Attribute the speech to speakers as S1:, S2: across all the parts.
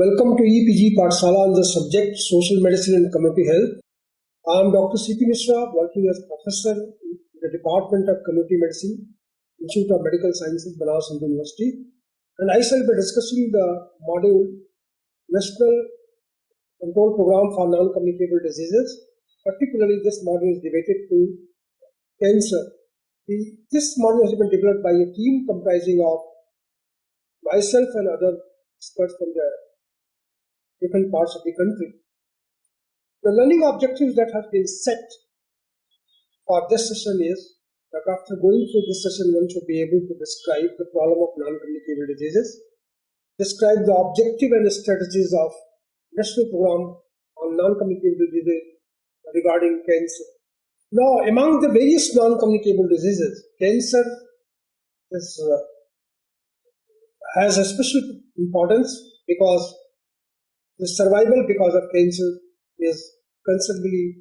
S1: Welcome to EPG Pathshala on the subject Social Medicine and Community Health. I am Dr. Vidya-mitra, working as professor in the Department of Community Medicine, Institute of Medical Sciences, Banaras Hindu University, and I shall be discussing the module National Control Program for Non-Communicable Diseases. Particularly, this module is devoted to cancer. This module has been developed by a team comprising of myself and other experts from the different parts of the country. The learning objectives that have been set for this session is that after going through this session, one should be able to describe the problem of non-communicable diseases, describe the objective and the strategies of national program on non-communicable diseases regarding cancer. Now, among the various non-communicable diseases, cancer has a special importance because the survival because of cancer is considerably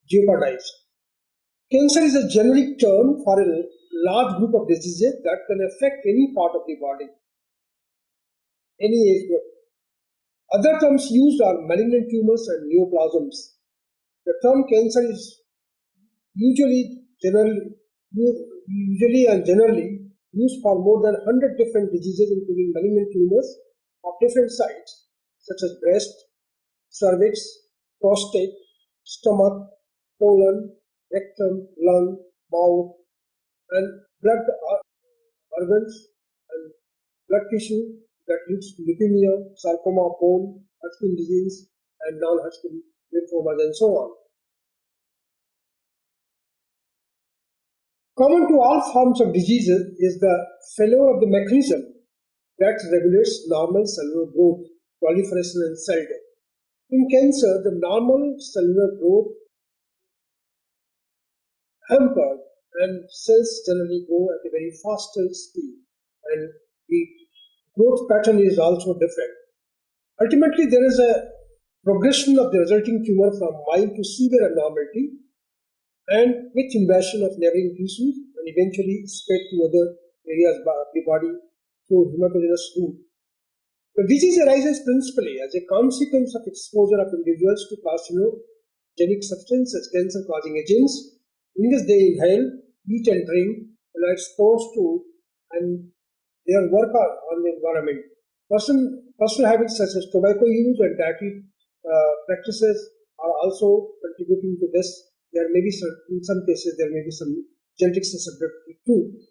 S1: jeopardized. Cancer is a generic term for a large group of diseases that can affect any part of the body, any age group. Other terms used are malignant tumors and neoplasms. The term cancer is usually and generally used for more than 100 different diseases, including malignant tumors of different sites, such as breast, cervix, prostate, stomach, colon, rectum, lung, mouth, and blood organs and blood tissue that leads to leukemia, sarcoma, bone, Hodgkin disease, and non-Hodgkin lymphomas, and so on. Common to all forms of diseases is the failure of the mechanism that regulates normal cellular growth, proliferation, and cell death. In cancer, the normal cellular growth hampered and cells generally grow at a very faster speed, and the growth pattern is also different. Ultimately, there is a progression of the resulting tumor from mild to severe abnormality and with invasion of neighboring tissues and eventually spread to other areas of the body through hematogenous route. The disease arises principally as a consequence of exposure of individuals to carcinogenic substances, cancer-causing agents, in which they inhale, eat and drink, and are exposed to, and their work on the environment. Personal habits such as tobacco use and dietary practices are also contributing to this. There may be in some cases there may be some genetic susceptibility too.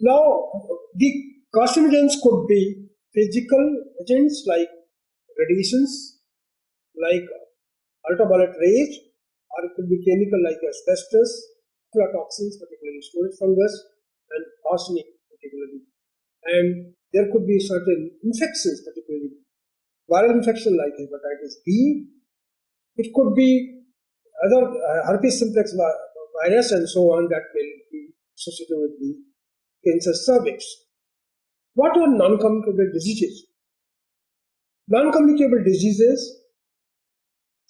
S1: Now, the carcinogens could be physical agents like radiations, like ultraviolet rays, or it could be chemical like asbestos, aflatoxins, particularly storage fungus, and arsenic, particularly. And there could be certain infections, particularly viral infection like hepatitis B. It could be other herpes simplex virus and so on that will be associated with the cancer cervix. What are non-communicable diseases? Non-communicable diseases,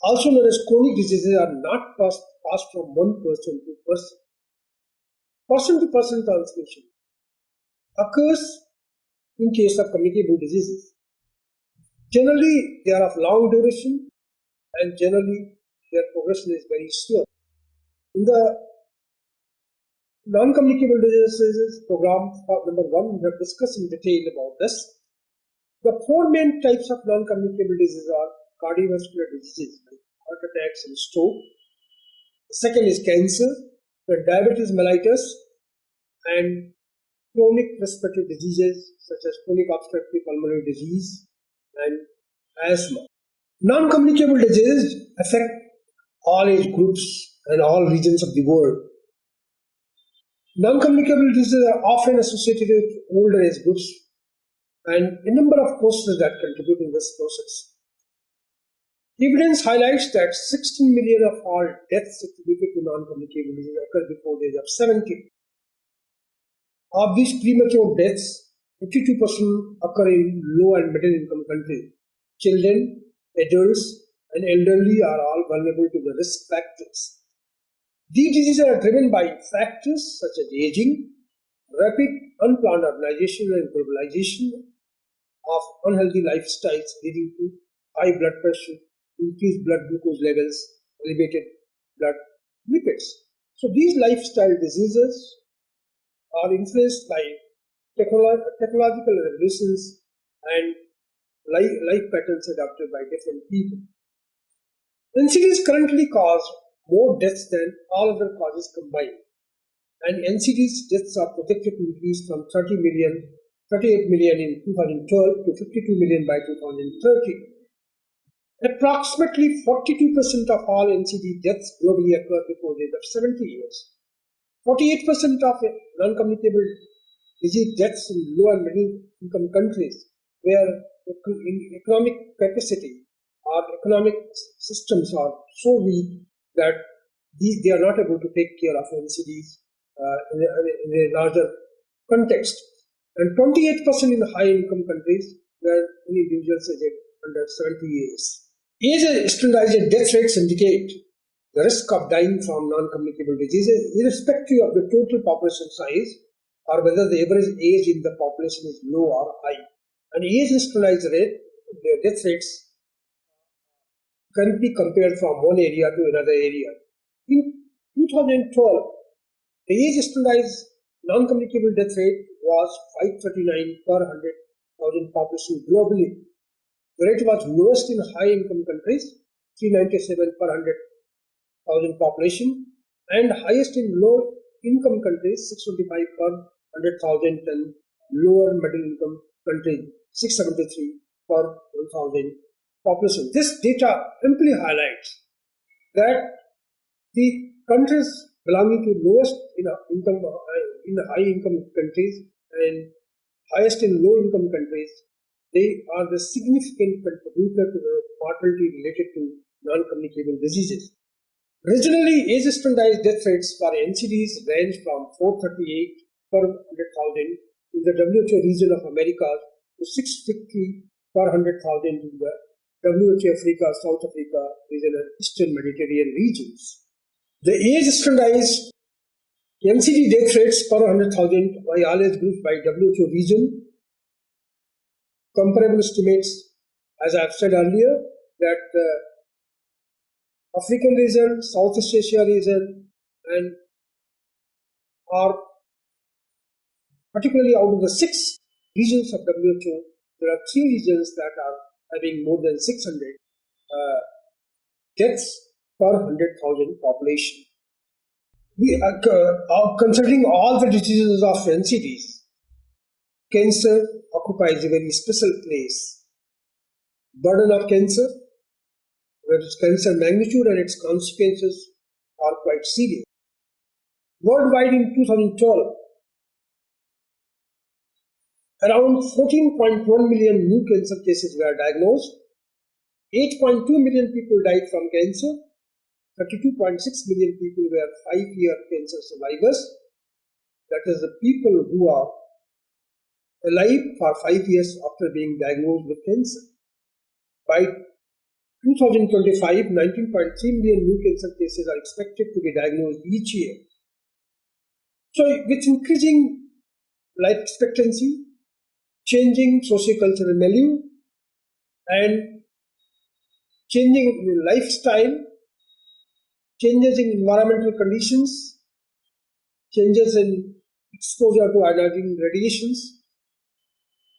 S1: also known as chronic diseases, are not passed from one person to person. Person-to-person transmission occurs in case of communicable diseases. Generally, they are of long duration and generally their progression is very slow. In the non-communicable diseases program, number 1, we have discussed in detail about this. The 4 main types of non-communicable diseases are cardiovascular diseases, like heart attacks and stroke. The second is cancer, then diabetes mellitus, and chronic respiratory diseases such as chronic obstructive pulmonary disease and asthma. Non-communicable diseases affect all age groups and all regions of the world. Non-communicable diseases are often associated with older age groups and a number of causes that contribute in this process. Evidence highlights that 16 million of all deaths attributed to non-communicable disease occur before the age of 70. Of these premature deaths, 52% occur in low and middle income countries. Children, adults, and elderly are all vulnerable to the risk factors. These diseases are driven by factors such as aging, rapid unplanned urbanization and globalization, of unhealthy lifestyles leading to high blood pressure, increased blood glucose levels, elevated blood lipids. So these lifestyle diseases are influenced by technological revolutions and life patterns adopted by different people. NCDs currently cause more deaths than all other causes combined, and NCDs deaths are projected to increase from 38 million in 2012 to 52 million by 2030. Approximately 42% of all NCD deaths globally occur before the age of 70 years. 48% of non-communicable disease deaths in low and middle income countries where economic capacity or economic systems are so weak that they are not able to take care of NCDs in a larger context. And 28% in high income countries where individuals aged under 70 years. Age standardized death rates indicate the risk of dying from non-communicable diseases irrespective of the total population size or whether the average age in the population is low or high. And age standardized rate, the death rates can be compared from one area to another area. In 2012, the age standardized non-communicable death rate was 539 per 100,000 population globally. The rate was lowest in high-income countries, 397 per 100,000 population, and highest in low-income countries, 625 per 100,000, and lower middle-income countries, 673 per 1,000 population. This data amply highlights that the countries belonging to lowest in high-income countries and highest in low-income countries, they are the significant contributor to the mortality related to non-communicable diseases. Regionally, age-standardized death rates for NCDs range from 438 per 100,000 in the WHO region of America to 650 per 100,000 in the WHO Africa, South Africa region and Eastern Mediterranean regions. The age-standardized NCD death rates per 100,000 by all age groups by WHO region. Comparable estimates, as I have said earlier, that African region, Southeast Asia region, and are particularly out of the 6 regions of WHO, there are 3 regions that are having more than 600 deaths per 100,000 population. We are considering all the diseases of NCDs. Cancer occupies a very special place. Burden of cancer, where its cancer magnitude and its consequences are quite serious. Worldwide in 2012, around 14.1 million new cancer cases were diagnosed. 8.2 million people died from cancer. 32.6 million people were 5-year cancer survivors. That is, the people who are alive for 5 years after being diagnosed with cancer. By 2025, 19.3 million new cancer cases are expected to be diagnosed each year. So, with increasing life expectancy, changing socio-cultural milieu, and changing lifestyle, changes in environmental conditions, changes in exposure to ionizing radiations,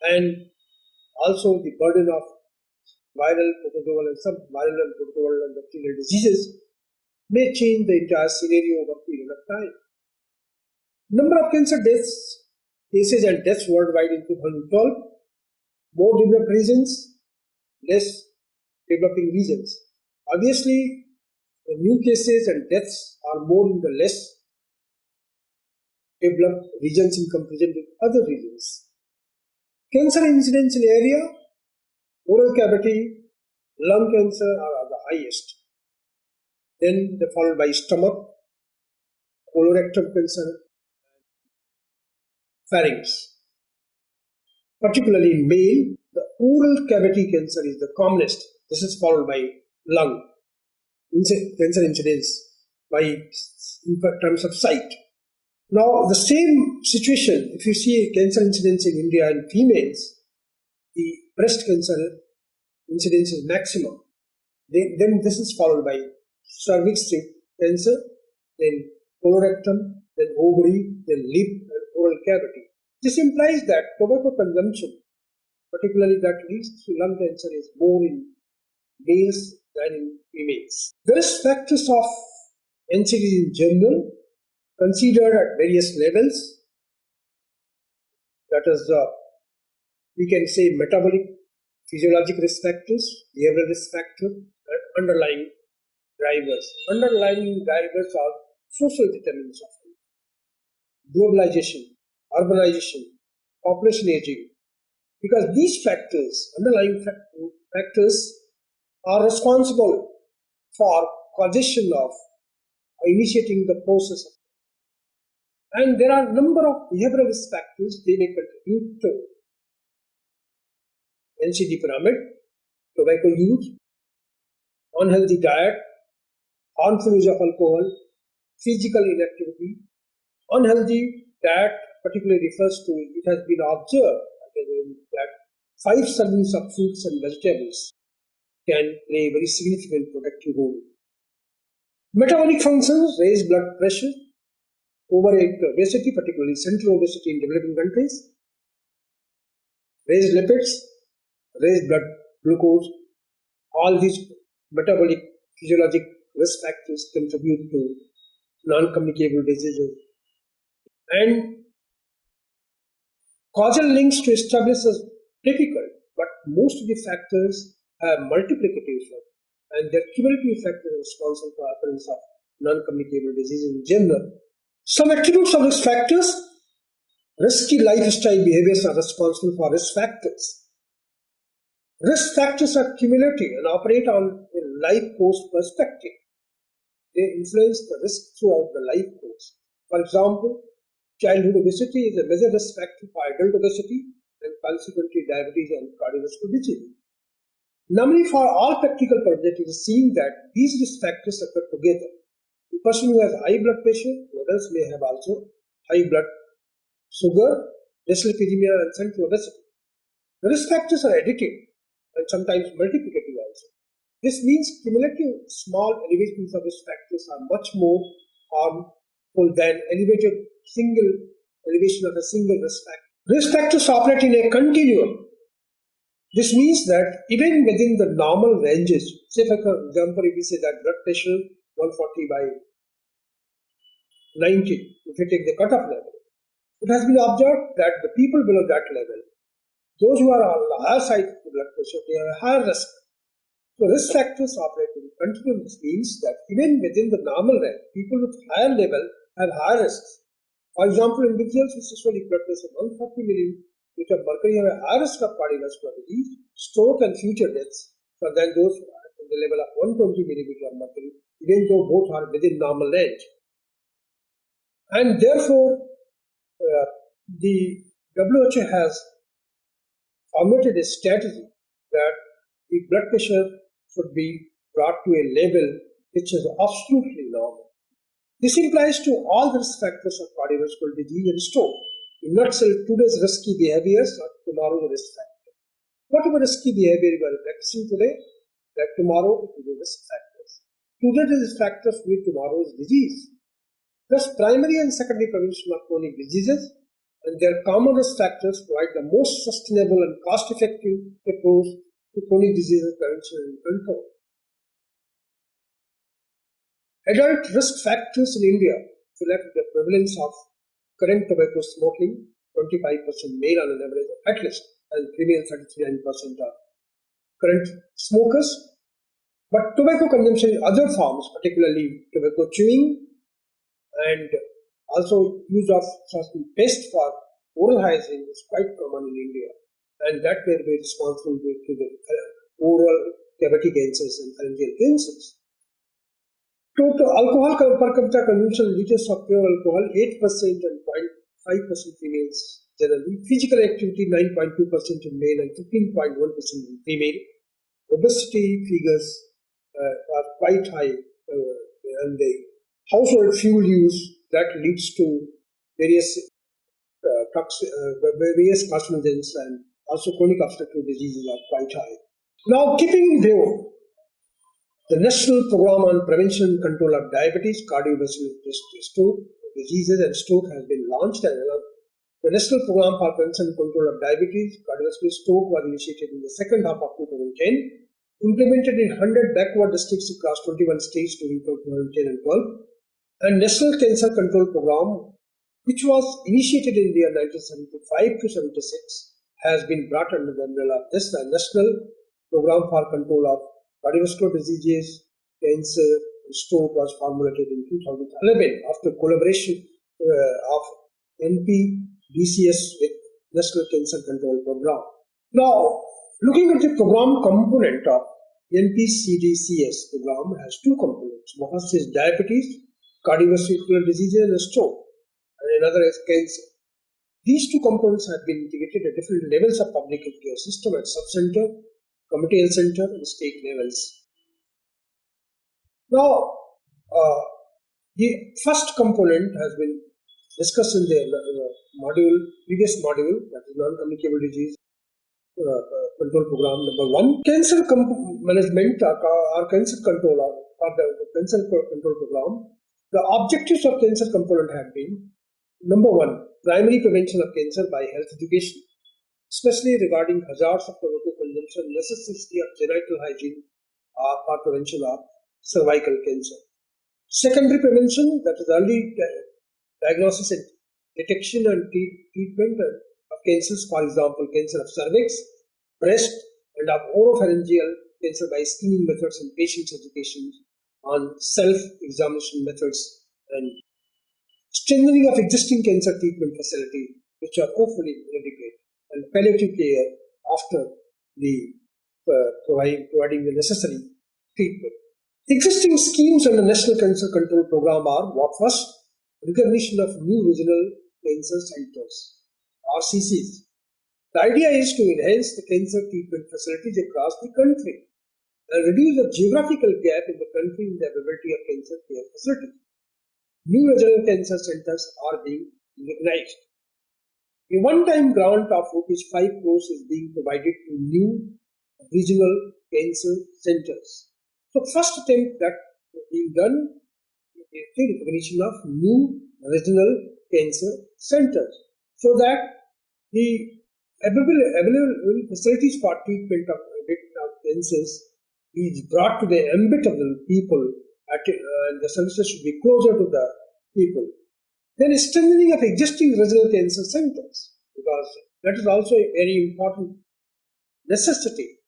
S1: and also the burden of viral, protozoal, and subviral and protozoal and bacterial diseases may change the entire scenario over a period of time. Number of cancer cases and deaths worldwide in 2012, more developed regions, less developing regions. Obviously, the new cases and deaths are more in the less developed regions in comparison with other regions. Cancer incidence in area, oral cavity, lung cancer are the highest. Then followed by stomach, colorectal cancer, pharynx. Particularly in male, the oral cavity cancer is the commonest. This is followed by lung cancer incidence in terms of sight. Now, the same situation, if you see cancer incidence in India in females, the breast cancer incidence is maximum. Then this is followed by cervix cancer, then colorectal, then ovary, then lip and oral cavity. This implies that tobacco consumption, particularly that leads to lung cancer, is more in males than in females. The risk factors of NCDs in general, considered at various levels, that is, we can say metabolic, physiologic risk factors, behavioral risk factors, and underlying drivers. Underlying drivers are social determinants of health, globalization, urbanization, population aging, because these factors, underlying factors, are responsible for causation of initiating the process of, and there are a number of behavioral risk factors. They may contribute to NCD pyramid: tobacco use, unhealthy diet, harmful use of alcohol, physical inactivity. Unhealthy diet particularly refers to, it has been observed that 5 servings of fruits and vegetables can play a very significant protective role. Metabolic functions: raise blood pressure, overweight, obesity, particularly central obesity in developing countries, raise lipids, raise blood glucose. All these metabolic physiologic risk factors contribute to non-communicable diseases. And causal links to establish is difficult, but most of the factors have multiplicative effect, and their cumulative effect is responsible for occurrence of non-communicable disease in general. Some attributes of risk factors: risky lifestyle behaviors are responsible for risk factors. Risk factors are cumulative and operate on a life course perspective. They influence the risk throughout the life course. For example, childhood obesity is a major risk factor for adult obesity and consequently diabetes and cardiovascular disease. Normally, for all practical purposes, it is seen that these risk factors occur together. The person who has high blood pressure, others may have also high blood sugar, dyslipidemia, and central obesity. The risk factors are additive and sometimes multiplicative also. This means cumulative small elevations of risk factors are much more harmful than elevation of a single risk factor. Risk factors operate in a continuum. This means that even within the normal ranges, say for example, if we say that blood pressure 140 by 90, if you take the cutoff level, it has been observed that the people below that level, those who are on the higher side of the blood pressure, they have a higher risk. So risk factors operate in continuum. This means that even within the normal range, people with higher level have higher risks. For example, individuals with systolic blood pressure 140 millimeter mercury have a higher risk of cardiovascular disease, stroke, and future deaths than those at the level of 120 millimeter mercury, even though both are within normal range. And therefore, the WHO has formulated a strategy that the blood pressure should be brought to a level which is absolutely normal. This implies to all the risk factors of cardiovascular disease and stroke. In nutshell, today's risky behaviors are tomorrow's risk factors. Whatever risky behavior you are practicing today, that tomorrow it will be risk factors. Today's risk factors will be tomorrow's disease. Thus, primary and secondary prevention of chronic diseases and their common risk factors provide the most sustainable and cost-effective approach to chronic diseases prevention and control. Adult risk factors in India reflect the prevalence of current tobacco smoking, 25% male on an average at least, and female 39% are current smokers. But tobacco consumption in other forms, particularly tobacco chewing and also use of certain paste for oral hygiene, is quite common in India, and that may be responsible to the oral cavity cancers and pharyngeal cancers. Total alcohol per capita consumption liters of pure alcohol 8% and 0.5% females generally. Physical activity 9.2% in male and 15.1% in female. Obesity figures are quite high, and the household fuel use that leads to various carcinogens and Also chronic obstructive diseases are quite high. Now, keeping in view the National Program on Prevention and Control of Diabetes, Cardiovascular Stroke Diseases and Stroke has been launched, and the National Program for Prevention and Control of Diabetes, Cardiovascular Stroke was initiated in the second half of 2010, implemented in 100 backward districts across 21 states during 2010 and 12, and National Cancer Control Program, which was initiated in the year 1975 to 76, has been brought under the umbrella of this. The National Program for Control of Cardiovascular Diseases, Cancer, and Stroke was formulated in 2011 after collaboration of NPDCS with National Cancer Control Program. Now, looking at the program component of NPCDCS program has two components. One is diabetes, cardiovascular diseases, and stroke, and another is cancer. These two components have been integrated at different levels of public healthcare system at sub-center, community health center, and state levels. Now, the first component has been discussed in the previous module, that is non-communicable disease control program number 1. Cancer management or cancer control or the cancer control program. The objectives of cancer component have been: number 1, primary prevention of cancer by health education, especially regarding hazards of tobacco consumption, necessity of genital hygiene for prevention of cervical cancer. Secondary prevention, that is early diagnosis and detection and treatment of cancers, for example, cancer of cervix, breast, and of oropharyngeal cancer by screening methods and patients' education on self-examination methods, and strengthening of existing cancer treatment facilities, which are hopefully inadequate, and palliative care after the providing the necessary treatment. Existing schemes under National Cancer Control Program are: what first? Recognition of new regional cancer centers, RCCs. The idea is to enhance the cancer treatment facilities across the country and reduce the geographical gap in the country in the availability of cancer care facilities. New regional cancer centers are being recognized. A one-time grant of ₹5 crores is being provided to new regional cancer centers. So, first attempt that is being done is the recognition of new regional cancer centers, so that the available facilities for treatment of cancers is brought to the ambit of the people, and the services should be closer to the people. Then strengthening of existing regional cancer centers, because that is also a very important necessity.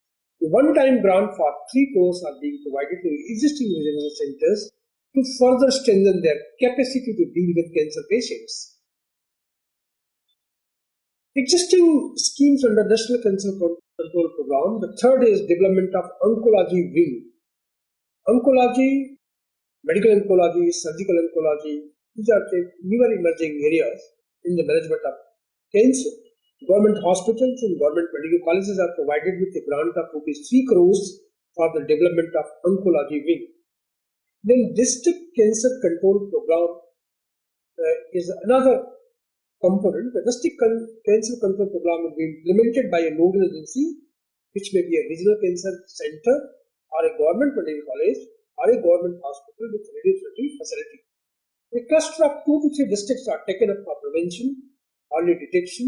S1: The one-time grant for 3 crores are being provided to existing regional centers to further strengthen their capacity to deal with cancer patients. Existing schemes under National Cancer Control Program. The third is development of oncology wing. Oncology, medical oncology, surgical oncology, these are the newer emerging areas in the management of cancer. Government hospitals and government medical colleges are provided with a grant of ₹3 crores for the development of oncology wing. Then district cancer control program is another component. The district cancer control program will be implemented by a nodal agency, which may be a regional cancer center or a government medical college or a government hospital with radiotherapy facility. A cluster of 2 to 3 districts are taken up for prevention, early detection,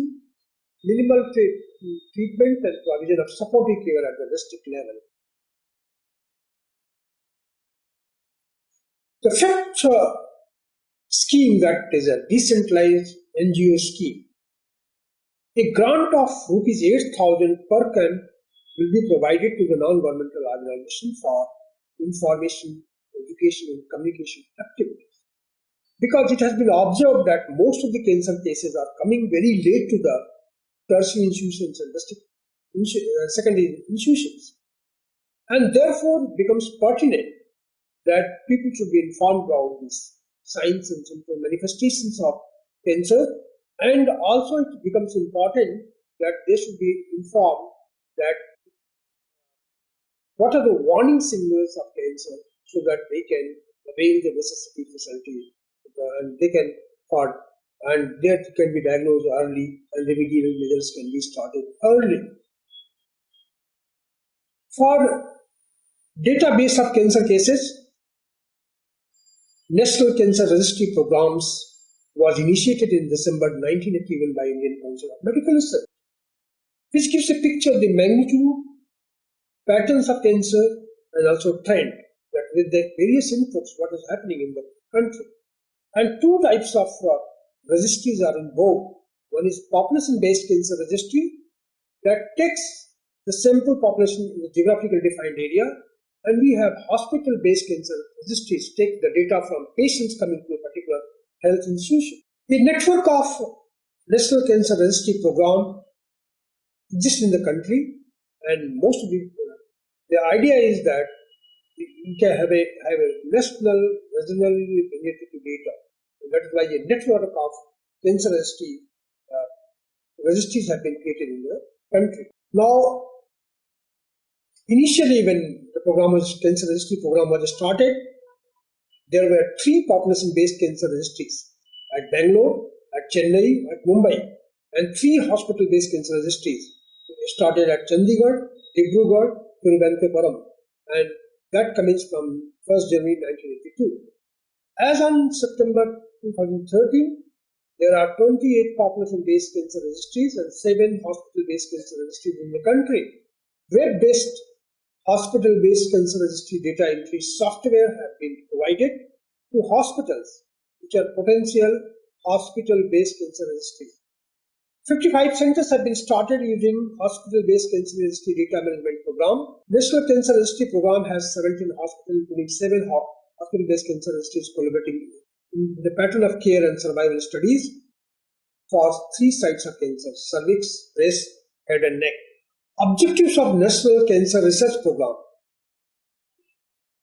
S1: minimal treatment, and provision of supportive care at the district level. The fifth scheme, that is a decentralized NGO scheme. A grant of ₹8,000 per camp will be provided to the non-governmental organization for information, education, and communication activities. Because it has been observed that most of the cancer cases are coming very late to the tertiary institutions and secondary institutions, and therefore it becomes pertinent that people should be informed about these signs and symptom manifestations of cancer, and also it becomes important that they should be informed that what are the warning signals of cancer, so that they can avail the necessary facility and they can and that can be diagnosed early and remedial measures can be started early. For database of cancer cases, National Cancer Registry Programs was initiated in December 1981 by Indian Council of Medical Research, which gives a picture of the magnitude, patterns of cancer, and also trend that with the various inputs, what is happening in the country. And two types of registries are in vogue. One is population-based cancer registry that takes the sample population in a geographically defined area, and we have hospital-based cancer registries take the data from patients coming to a particular health institution. The network of National Cancer Registry Program exists in the country, and most of the idea is that we can have a national, regionally related data. And that is why a network of cancer registries have been created in the country. Now, initially when the cancer registry program was started, there were 3 population-based cancer registries at Bangalore, at Chennai, at Mumbai, and 3 hospital-based cancer registries started at Chandigarh, Dibrugarh, Thiruvananthapuram, and that commenced from 1st January 1982. As on September 2013, there are 28 population-based cancer registries and 7 hospital-based cancer registries in the country. Web-based hospital-based cancer registry data entry software have been provided to hospitals, which are potential hospital-based cancer registries. 55 centers have been started using hospital-based cancer registry data management program. National Cancer Registry Program has 17 hospitals, including 7 hospital-based cancer registries collaborating in the pattern of care and survival studies for 3 sites of cancer: cervix, breast, head and neck. Objectives of National Cancer Research Program.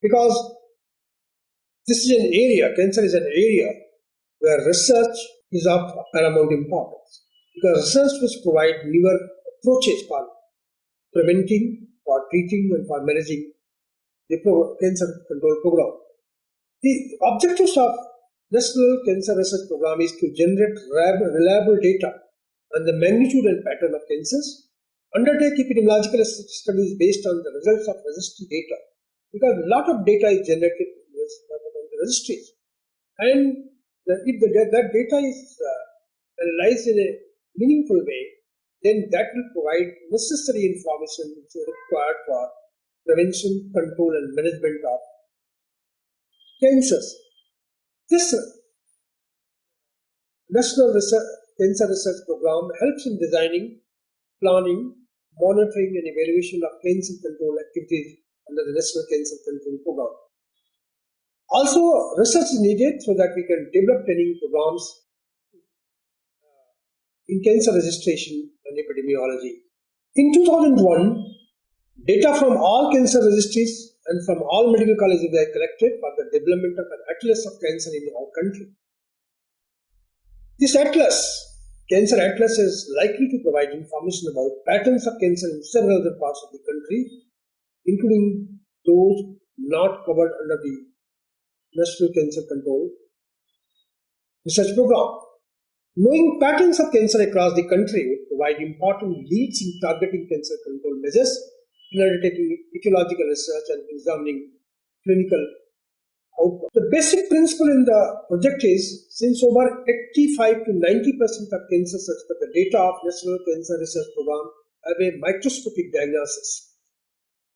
S1: Because this is an area, cancer is an area where research is of paramount importance. Because research which provide newer approaches for preventing, for treating, and for managing the cancer control program. The objectives of National Cancer Research Program is to generate reliable data on the magnitude and pattern of cancers, undertake epidemiological studies based on the results of registry data, because a lot of data is generated on the registries, and if that data is analyzed in a meaningful way, then that will provide necessary information which is required for prevention, control, and management of cancers. This National Cancer Research Program helps in designing, planning, monitoring, and evaluation of cancer control activities under the National Cancer Control Program. Also, research is needed so that we can develop training programs in cancer registration and epidemiology. In 2001, data from all cancer registries and from all medical colleges were collected for the development of an atlas of cancer in our country. This atlas, Cancer Atlas, is likely to provide information about patterns of cancer in several other parts of the country, including those not covered under the National Cancer Control Research Program. Knowing patterns of cancer across the country would provide important leads in targeting cancer control measures, in undertaking ecological research, and examining clinical outcomes. The basic principle in the project is, since over 85 to 90% of cancers as per the data of National Cancer Research Program have a microscopic diagnosis,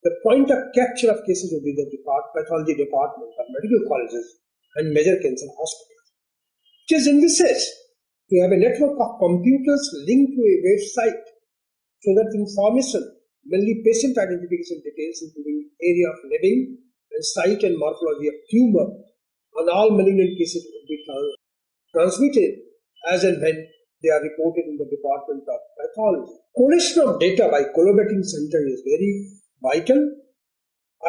S1: the point of capture of cases will be the pathology department of medical colleges and major cancer hospitals. It is envisaged to have a network of computers linked to a website so that information, mainly patient identification details, including area of living and site and morphology of tumor on all malignant cases, will be transmitted as and when they are reported in the Department of Pathology. Collation of data by collaborating center is very vital.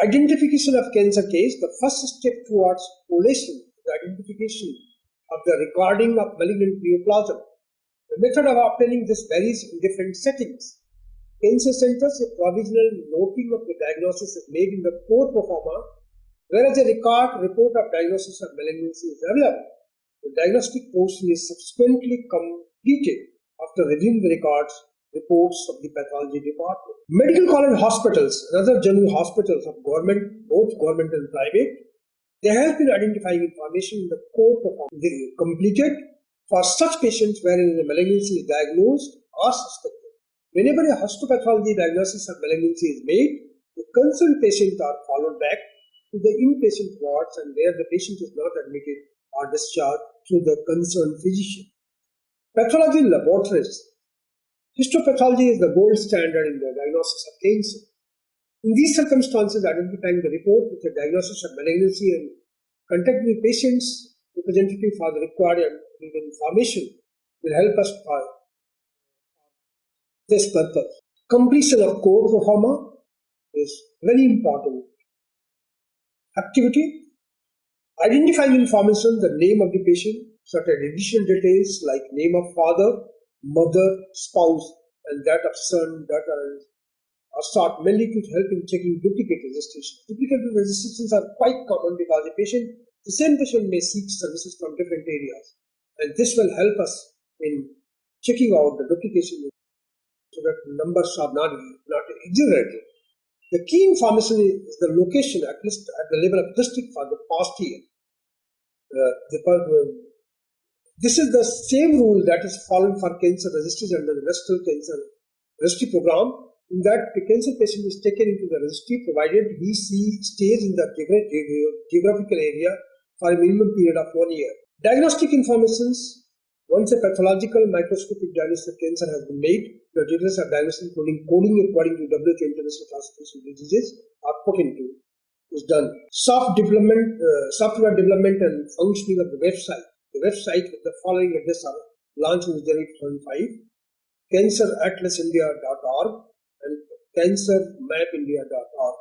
S1: Identification of cancer case, the first step towards collation, the identification of the recording of malignant neoplasm. The method of obtaining this varies in different settings. Cancer centers, a provisional noting of the diagnosis is made in the core pro forma, whereas a report of diagnosis of malignancy is available. The diagnostic portion is subsequently completed after reviewing the reports of the pathology department. Medical college hospitals, another general hospitals of government, both government and private, they help in identifying information in the core performance. They completed for such patients wherein the malignancy is diagnosed or suspected. Whenever a histopathology diagnosis of malignancy is made, the concerned patients are followed back to the inpatient wards and where the patient is not admitted or discharged through the concerned physician. Pathology laboratories. Histopathology is the gold standard in the diagnosis of cancer. In these circumstances, identifying the report with the diagnosis of malignancy and contacting the patient's representative for the required information will help us for this purpose. Completion of core pro forma is very important activity. Identifying information, the name of the patient, certain additional details like name of father, mother, spouse, and that of son, daughter, are sought mainly to help in checking duplicate registrations. Duplicate registrations are quite common because the same patient may seek services from different areas, and this will help us in checking out the duplication so that numbers are not exaggerated. The key information is the location, at least at the level of district for the past year. This is the same rule that is followed for cancer registries under the National Cancer Registry Program, in that the cancer patient is taken into the registry provided he stays in the geographical area for a minimum period of 1 year. Diagnostic informations. Once a pathological microscopic diagnosis of cancer has been made, the details of diagnosis including coding according to WHO International Classification of Diseases are put into is done. Software development and functioning of the website. The website with the following address are launched in January 2005: canceratlasindia.org and cancermapindia.org.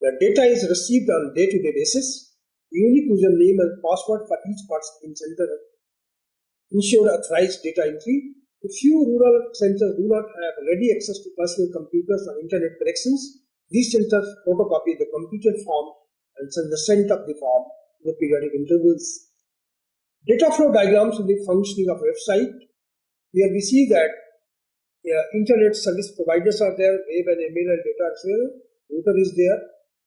S1: The data is received on day-to-day basis. Unique username and password for each participating center ensure authorized data entry. A few rural centers do not have ready access to personal computers or internet connections. These centers photocopy the completed form and send the sent of the form with periodic intervals. Data flow diagrams of the functioning of website. Here we see that internet service providers are there, web and email and data are there, router is there,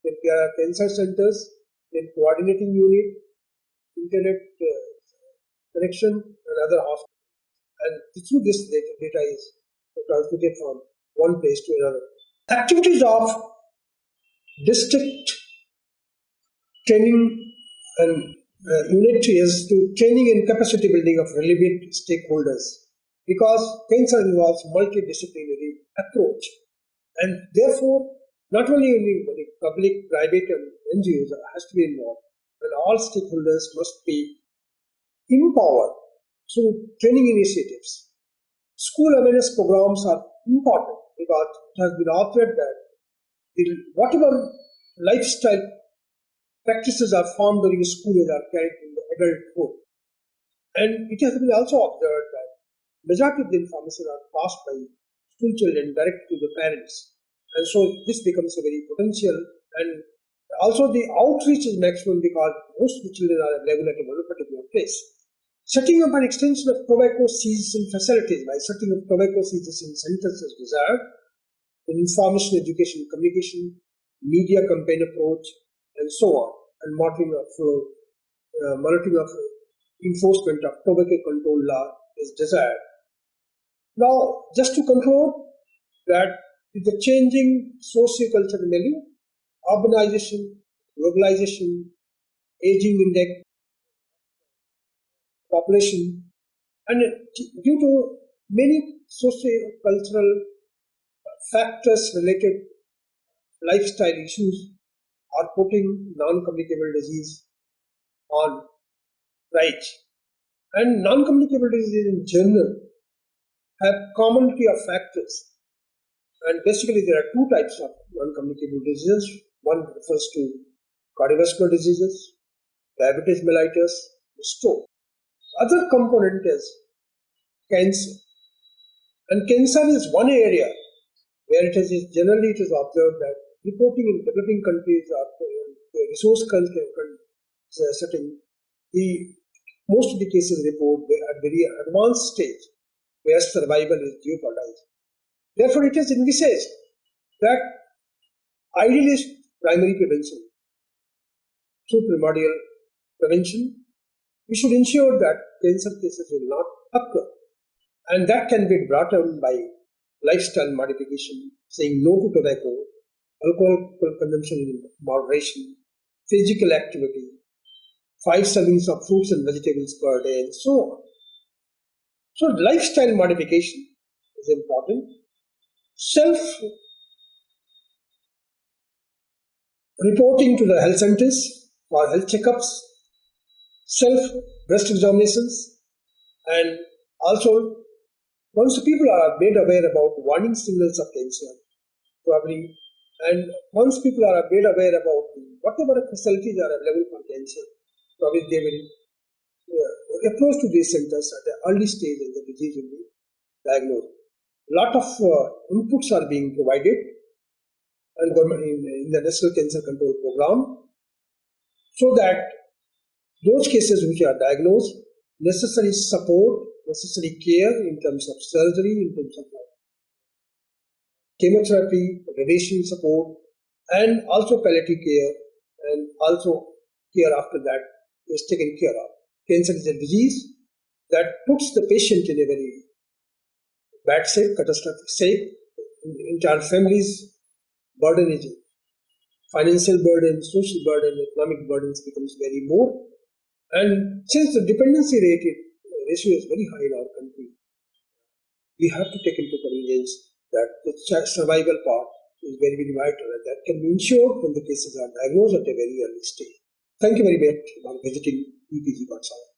S1: then there are cancer centers, then coordinating unit, internet connection and other hospitals. And through this data is transmitted from one place to another. Activities of district training and unit is to training and capacity building of relevant stakeholders, because cancer involves multidisciplinary approach, and therefore not only public, private and NGOs has to be involved, and all stakeholders must be empowered through training initiatives. School awareness programs are important because it has been observed that whatever lifestyle practices are formed during school age are carried in the adulthood. And it has been also observed that majority of the information are passed by school children direct to the parents. And so this becomes a very potential, and also the outreach is maximum because most of the children are available at one particular place. Setting up an extension of tobacco cessation facilities. By setting up tobacco cessation centers is desired. Information, education, communication, media campaign approach, and so on, and monitoring of enforcement of tobacco control law is desired. Now, just to conclude, that with the changing socio-cultural milieu, urbanization, globalization, aging index, population, and due to many socio-cultural factors related lifestyle issues are putting non-communicable disease on rise. And non-communicable disease in general have commonality of factors. And basically there are two types of non-communicable diseases. One refers to cardiovascular diseases, diabetes mellitus, stroke. Other component is cancer. And cancer is one area where it is observed that reporting in developing countries or resource setting, the most of the cases report at very advanced stage where survival is jeopardized. Therefore, it is envisaged that ideal is primary prevention. Through primordial prevention, we should ensure that cancer cases will not occur. And that can be brought on by lifestyle modification, saying no to tobacco, alcohol consumption in moderation, physical activity, 5 servings of fruits and vegetables per day, and so on. So lifestyle modification is important. Self-reporting to the health centers for health checkups, self-breast examinations, and also once people are made aware about warning signals of cancer, probably, and once people are made aware about whatever facilities are available for cancer, probably they will approach to these centers at the early stage and the disease will be diagnosed. A lot of inputs are being provided and government in the National Cancer Control Program, so that those cases which are diagnosed, necessary support, necessary care in terms of surgery, in terms of chemotherapy, radiation support, and also palliative care, and also care after that is taken care of. Cancer is a disease that puts the patient in a very bad shape, catastrophic shape. Entire families' burden is financial burden, social burden, economic burdens becomes very more. And since the dependency ratio is very high in our country, we have to take into cognizance that the survival part is very, very vital, and that can be ensured when the cases are diagnosed at a very early stage. Thank you very much for visiting EPG Pathshala.